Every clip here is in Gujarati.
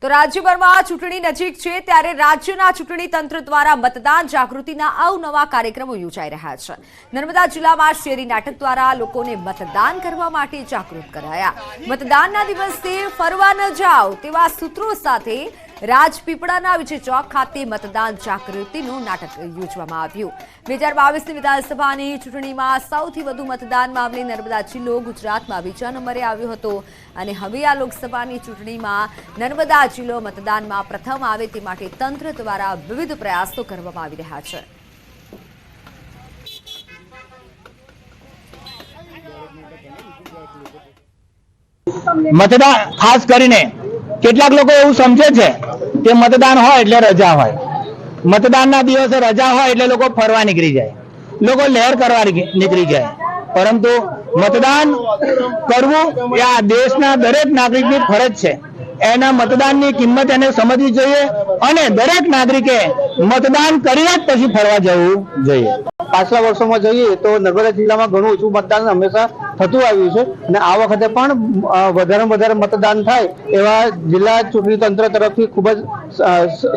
તો રાજ્યભરમાં ચૂંટણી નજીક છે ત્યારે રાજ્યના ચૂંટણી તંત્ર દ્વારા મતદાન જાગૃતિના અવનવા કાર્યક્રમો યોજાઈ રહ્યા છે। નર્મદા જિલ્લામાં શેરી નાટક દ્વારા લોકોને મતદાન કરવા માટે જાગૃત કરાયા। મતદાનના દિવસે ફરવા ન જાઓ તેવા સૂત્રો સાથે રાજપીપળાના વિજય ચોક ખાતે મતદાન જાગૃતિનું નાટક યોજવામાં આવ્યું। 2022ની વિધાનસભાની ચૂંટણીમાં સૌથી વધુ મતદાન મામલે નર્મદા જિલ્લો ગુજરાતમાં બીજા નંબરે આવ્યો હતો અને હવે આ લોકસભાની ચૂંટણીમાં નર્મદા જિલ્લો મતદાનમાં પ્રથમ આવે તે માટે તંત્ર દ્વારા વિવિધ પ્રયાસો કરવામાં આવી રહ્યા છે। मतदान खास करीने કેટલાક લોકો એવું સમજે છે કે મતદાન હોય એટલે રજા હોય, મતદાનના દિવસે રજા હોય એટલે લોકો ફરવા નીકળી જાય, લોકો લહેર કરવા નીકળી જાય, પરંતુ મતદાન કરવું એ આ દેશના દરેક નાગરિકની ફરજ છે। એના મતદાનની કિંમત એને સમજવી જોઈએ અને દરેક નાગરિકે મતદાન કરીને જ પછી ફરવા જવું જોઈએ। પાછલા વર્ષોમાં જોઈએ તો નર્મદા જિલ્લામાં ઘણું ઓછું મતદાન હંમેશા થતું આવ્યું છે અને આ વખતે પણ વધારે વધારે મતદાન થાય એવા જિલ્લા ચૂંટણી તંત્ર તરફથી ખૂબ જ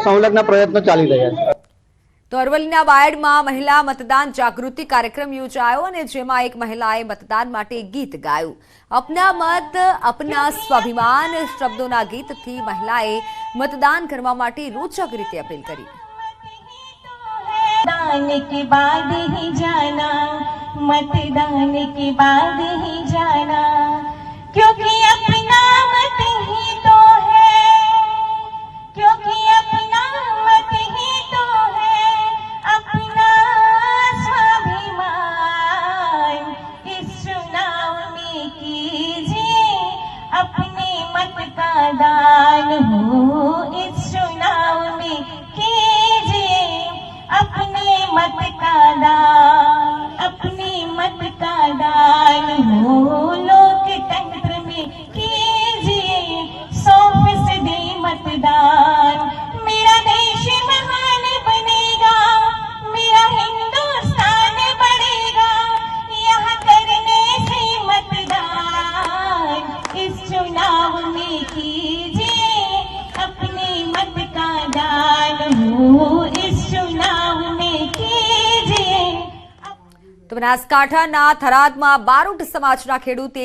સંલગ્ન પ્રયત્નો ચાલી રહ્યા છે। તો અરવલ્લીના બાયડમાં મહિલા મતદાન જાગૃતિ કાર્યક્રમ યોજાયો અને જેમાં એક મહિલાએ મતદાન માટે ગીત ગાયું। અપના મત અપના સ્વાભિમાન શબ્દોના ગીતથી મહિલાએ મતદાન કરવા માટે રોચક રીતે અપીલ કરી। मतदान के बाद ही जाना, मतदान के बाद ही जाना, क्योंकि अपना मत ही तो है, क्योंकि अपना मत ही तो है, अपना स्वाभिमान इस चुनाव में कीजिए, अपने मत का दान हो इस चुनाव में कीजिए, अपने मत का दान हो लोकतंत्र में कीजिए 100% मतदान। मेरा देश महान बनेगा, मेरा हिंदुस्तान बढ़ेगा, यहाँ करने से मतदान इस चुनाव में कीजिए, अपने मत का दान हो इस चुनाव में कीजिए। તો બનાસકાંઠાના થરાદમાં બારોટ સમાજના ખેડૂતે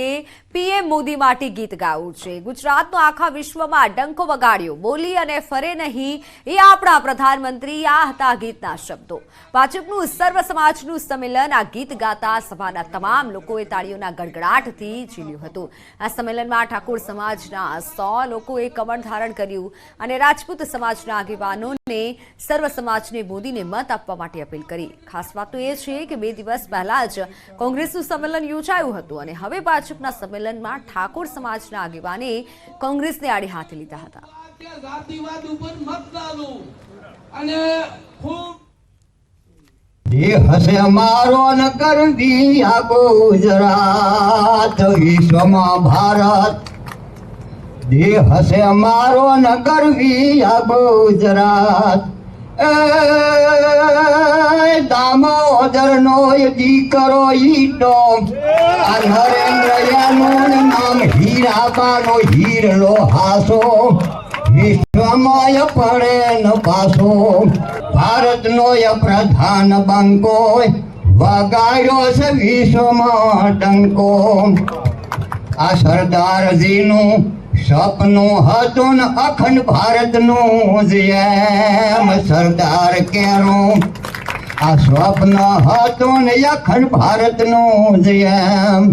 પીએમ મોદી માટે ગીત ગાયું છે। ગુજરાતનો આખા વિશ્વમાં ડંકો વગાડ્યો, બોલી અને ફરે નહીં એ આપણા પ્રધાનમંત્રી, આ હતા ગીતના શબ્દો। ભાજપનું સર્વ સમાજનું સંમેલન આ ગીત ગાતા સભાના તમામ લોકોએ તાળીઓના ગડગડાટથી ઝીલ્યું હતું। આ સંમેલનમાં ઠાકોર સમાજના 100 લોકોએ કમળ ધારણ કર્યું અને રાજપૂત સમાજના આગેવાનોને સર્વ સમાજને મોદીને મત આપવા માટે અપીલ કરી। ખાસ વાત તો એ છે કે 2 દિવસ પહેલા જ કોંગ્રેસનું સંમેલન યોજાયું હતું અને હવે ભાજપના સંમેલનમાં ઠાકોર સમાજના આગેવાને કોંગ્રેસને આડે હાથે લીધા હતા। હસે મારો ન કરવી આ ગુજરાત વિશ્વમાં ભારત, હસે મારો ન કરવી આ ગુજરાત। દામોદર નો દીકરો ઈટો, નરેન્દ્ર યાનું નામ હીરાબાનો હીરલો હાસો, વિશ્વમાં પડે ન પાસો, ભારતનો પ્રધાન બંકો વગાડ્યો છે વિશ્વમાં ડંકો। આ સરદારજીનું સપનું હતું ને અખંડ ભારતનું જેમ સરદાર કેરું, આ સ્વપ્ન હતું ને અખંડ ભારતનું જેમ।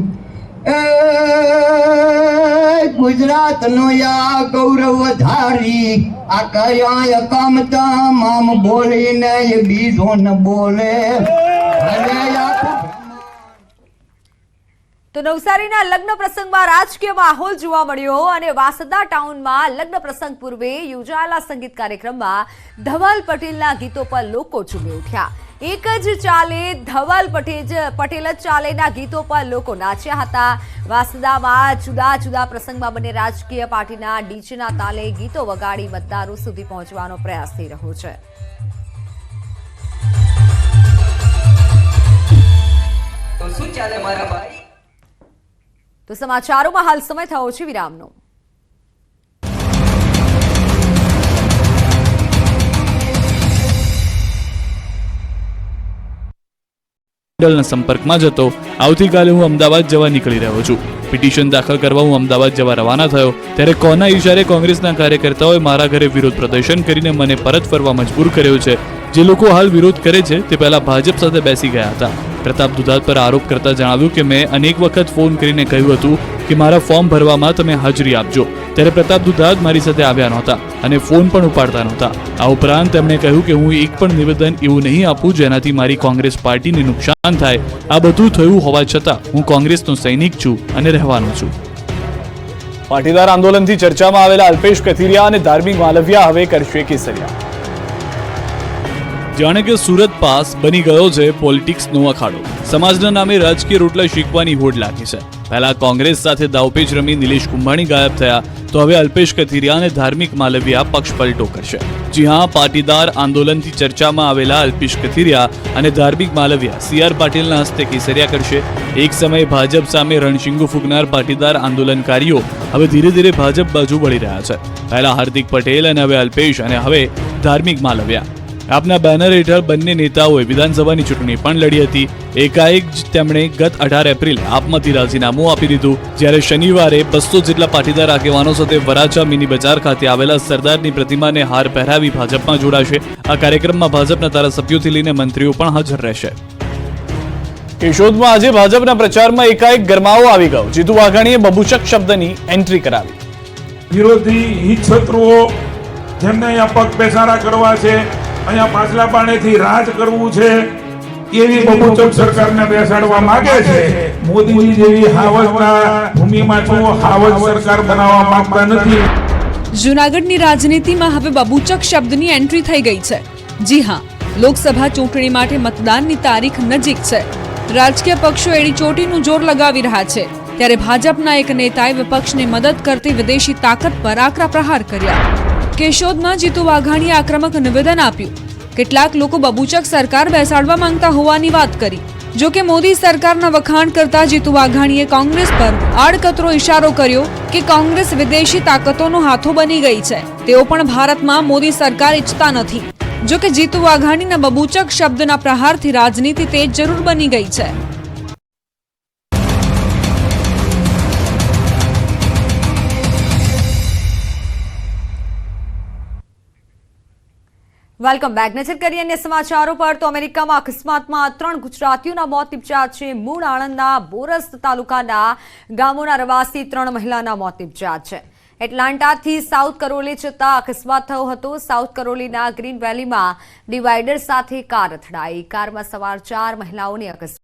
ગુજરાતનું આ ગૌરવ ધારી આ કર્યા કામ તમામ બોલીને બીજો ન બોલે। તો નવસારીના લગ્ન પ્રસંગમાં રાજકીય માહોલ જોવા મળ્યો અને વાસદા ટાઉનમાં લગ્ન પ્રસંગ પૂર્વે યોજાયેલા સંગીત કાર્યક્રમમાં ધવલ પટેલના ગીતો પર લોકો ઝૂમી ઉઠ્યા। એક જ ચાલે ધવલ પટેલ જ ચાલેના ગીતો પર લોકો નાચ્યા હતા। વાસદામાં જુદા જુદા પ્રસંગમાં બંને રાજકીય પાર્ટીના ડીજેના તાલે ગીતો વગાડી મતદારો સુધી પહોંચવાનો પ્રયાસ થઈ રહ્યો છે। તો શું ચાલે મારા ભાઈ? તો સમાચારોમાં હાલ સમય થયો છે વિરામનો। મેડિકલના સંપર્કમાં જ હતો. આવતીકાલે હું અમદાવાદ જવા નીકળી રહ્યો છું. પિટિશન દાખલ કરવા હું અમદાવાદ જવા રવાના થયો ત્યારે કોના ઇશારે કોંગ્રેસના કાર્યકર્તાઓએ મારા ઘરે વિરોધ પ્રદર્શન કરીને મને પરત ફરવા મજબૂર કર્યો છે. જે લોકો હાલ વિરોધ કરે છે તે પહેલા ભાજપ સાથે બેસી ગયા હતા. પ્રતાપ દુધાત પર આરોપ કરતા જણાવ્યું કે મેં અનેક વખત ફોન કરીને કહ્યું હતું કે મારા ફોર્મ ભરવામાં તમે હાજરી આપજો. ત્યારે પ્રતાપ દુધાત મારી સાથે આવ્યા નહોતા અને ફોન પણ ઉપાડતા નહોતા. આ ઉપરાંત તેમણે કહ્યું કે હું એક પણ નિવેદન એવું નહીં આપું જેનાથી મારી કોંગ્રેસ પાર્ટીને નુકસાન થાય. આ બધું થયું હોવા છતાં હું કોંગ્રેસનો સૈનિક છું અને રહેવાનો છું. પાટીદાર આંદોલનથી ચર્ચામાં આવેલા અલ્પેશ કથિરિયા અને ધાર્મિક માલવિયા હવે કરશે કેસરિયા. જાણે કે સુરત પાસ બની ગયો છે પોલિટિક્સનો અખાડો. સમાજના નામે રાજકીય રોટલા શીખવાની હોડ લાગી છે. પહેલા કોંગ્રેસ સાથે દાવપેચ રમી નિલેશ કુંભાણી ગાયબ થયા તો હવે અલ્પેશ કથિરિયા અને ધાર્મિક માલવિયા પક્ષ પલટો કરશે. જી હા, પાટીદાર આંદોલનથી ચર્ચામાં આવેલા અલ્પેશ કથિરિયા અને ધાર્મિક માલવિયા CR પાટીલના હસ્તે કેસરિયા કરશે. એક સમયે ભાજપ સામે રણશીંગો ફૂંકનાર પાટીદાર આંદોલનકારીઓ હવે ધીરે ધીરે ભાજપ બાજુ વળી રહ્યા છે. પહેલા હાર્દિક પટેલ અને હવે અલ્પેશ અને હવે ધાર્મિક માલવિયા. આપના બેનર હેઠળ બંને નેતાઓએ વિધાનસભાની ચૂંટણી પણ લડી હતી. એકાએક જ તેમણે ગત 18 એપ્રિલે આપમાંથી રાજીનામું આપી દીધું. જ્યારે શનિવારે 200 જેટલા પાટીદાર આગેવાનો સાથે વરાછા મિની બજાર ખાતે આવેલા સરદારની પ્રતિમાને હાર પહેરાવી ભાજપમાં જોડાશે. આ કાર્યક્રમમાં ભાજપના ધારાસભ્યોથી લઈને મંત્રીઓ પણ હાજર રહેશે. કેશોદમાં આજે ભાજપના પ્રચારમાં એકાએક ગરમાવો આવી ગયો. જીતુ વાઘાણીએ બબુચક શબ્દની એન્ટ્રી કરાવી. વિરોધી હિત શત્રુઓ જેમને અહીંયા પગ પેસારા કરવા છે, અહીંયા પાછલા પાણીથી રાજ કરવું છે, એવી બબુચક સરકારને બેસાડવા માંગે છે. મોદીજી જેવી હાવજના ભૂમિમાં છો હાવજ સરકાર બનાવવા માંગતા નથી. જૂનાગઢની રાજનીતિમાં હવે બબુચક શબ્દની એન્ટ્રી થઈ ગઈ છે. જી હા, લોકસભા ચૂંટણી માટે મતદાનની તારીખ નજીક છે. રાજકીય પક્ષો એડી ચોટીનું જોર લગાવી રહ્યા છે ત્યારે ભાજપના એક નેતાએ વિપક્ષને મદદ કરતી વિદેશી તાકાત પર આકરા પ્રહાર કર્યા. કેશોદમાં જીતુ વાઘાણીએ આક્રમક નિવેદન આપ્યું. કેટલાક લોકો બબુચક સરકાર બેસાડવા માંગતા હોવાની વાત કરી. જો કે મોદી સરકારના વખાણ કરતા જીતુ વાઘાણીએ કોંગ્રેસ પર આડકતરો ઇશારો કર્યો કે કોંગ્રેસ વિદેશી તાકાતોનો હાથો બની ગઈ છે. તેઓ પણ ભારતમાં મોદી સરકાર ઈચ્છતા નથી. જો કે જીતુ વાઘાણીના બબુચક શબ્દના પ્રહારથી રાજનીતિ તેજ જરૂર બની ગઈ છે. Welcome back. નજર કરીએ અન્ય સમાચારો પર તો અમેરિકામાં અકસ્માતમાં 3 ગુજરાતીઓના મોત નિપજ્યા છે. મૂળ આણંદના બોરસ તાલુકાના ગામોના રહેવાસી 3 મહિલાના મોત નિપજ્યા છે. એટલાન્ટાથી સાઉથ કરોલી જતા અકસ્માત થયો હતો. સાઉથ કરોલીના ગ્રીન વેલીમાં ડિવાઈડર સાથે કાર અથડાઈ. કારમાં સવાર 4 મહિલાઓની અકસ્માત